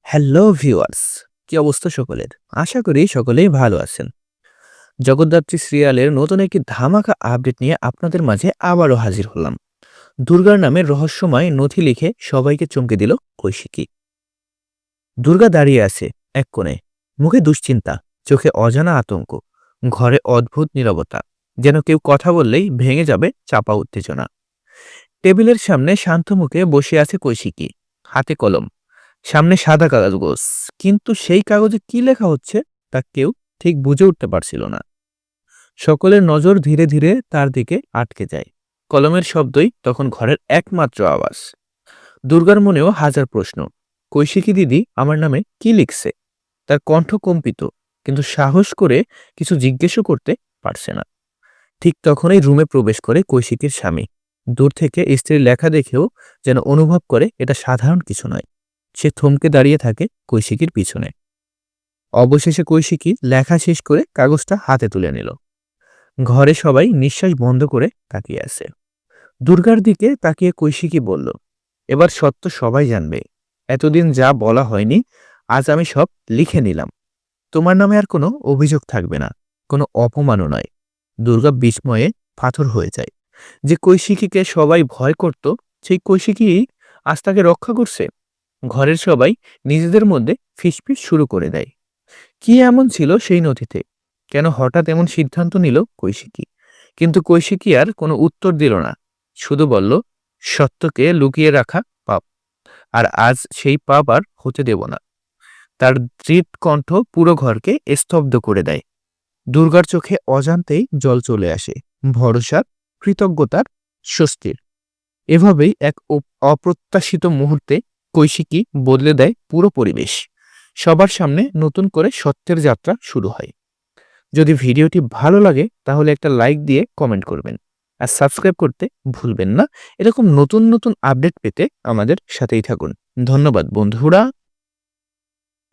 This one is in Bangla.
হ্যালো ভিউয়ার্স, কি অবস্থা সকলের? আশা করি সকলেই ভালো আছেন। জগদ্ধাত্রী সিরিয়ালের নতুন একটি ধামাকা আপডেট নিয়ে আপনাদের মাঝে আবারও হাজির হলাম। দুর্গার নামে রহস্যময় নথি লিখে সবাইকে চমকে দিল কৈশিকী। দুর্গা দাঁড়িয়ে আছে এক কোণে, মুখে দুশ্চিন্তা, চোখে অজানা আতঙ্ক, ঘরে অদ্ভুত নীরবতা, যেন কেউ কথা বললেই ভেঙে যাবে চাপা উত্তেজনা। টেবিলের সামনে শান্ত মুখে বসে আছে কৈশিকী, হাতে কলম, সামনে সাদা কাগজ, কিন্তু সেই কাগজে কি লেখা হচ্ছে তা কেউ ঠিক বুঝে উঠতে পারছিল না। সকলের নজর ধীরে ধীরে তার দিকে আটকে যায়। কলমের শব্দই তখন ঘরের একমাত্র আওয়াজ। দুর্গার মনেও হাজার প্রশ্ন। কৈশিকী দিদি আমার নামে কি লিখছে? তার কণ্ঠ কম্পিত, কিন্তু সাহস করে কিছু জিজ্ঞেসও করতে পারছে না। ঠিক তখনই রুমে প্রবেশ করে কৈশিকীর স্বামী। দূর থেকে স্ত্রীর লেখা দেখেও যেন অনুভব করে এটা সাধারণ কিছু নয়। সে থমকে দাঁড়িয়ে থাকে কৈশিকীর পিছনে। অবশেষে কৈশিকী লেখা শেষ করে কাগজটা হাতে তুলে নিল। ঘরে সবাই নিঃশ্বাস বন্ধ করে তাকিয়ে আছে। দুর্গার দিকে তাকিয়ে কৈশিকী বলল, এবার সত্য সবাই জানবে। এতদিন যা বলা হয়নি, আজ আমি সব লিখে নিলাম। তোমার নামে আর কোনো অভিযোগ থাকবে না, কোনো অপমানও নয়। দুর্গা বিস্ময়ে পাথর হয়ে যায়। যে কৈশিকীকে সবাই ভয় করত, সেই কৈশিকী আজ তাকে রক্ষা করছে। ঘরের সবাই নিজেদের মধ্যে ফিসফিস শুরু করে দেয়। কি এমন ছিল সেই নথিতে? কেন হঠাৎ এমন সিদ্ধান্ত নিল কৈশিকী? কিন্তু কৈশিকী আর কোনো উত্তর দিল না, শুধু বলল, সত্যকে লুকিয়ে রাখা পাপ, আর আজ সেই পাপ আর হতে দেব না। তার দৃঢ় কণ্ঠ পুরো ঘরকে স্তব্ধ করে দেয়। দুর্গার চোখে অজান্তেই জল চলে আসে, ভরসার, কৃতজ্ঞতার, স্বস্তির। এভাবেই এক অপ্রত্যাশিত মুহূর্তে কৈশিকী বদলে দেয় পুরো পরিবেশ। সবার সামনে নতুন করে সত্যের যাত্রা শুরু হয়। যদি ভিডিওটি ভালো লাগে তাহলে একটা লাইক দিয়ে কমেন্ট করবেন, আর সাবস্ক্রাইব করতে ভুলবেন না। এরকম নতুন নতুন আপডেট পেতে আমাদের সাথেই থাকুন। ধন্যবাদ বন্ধুরা।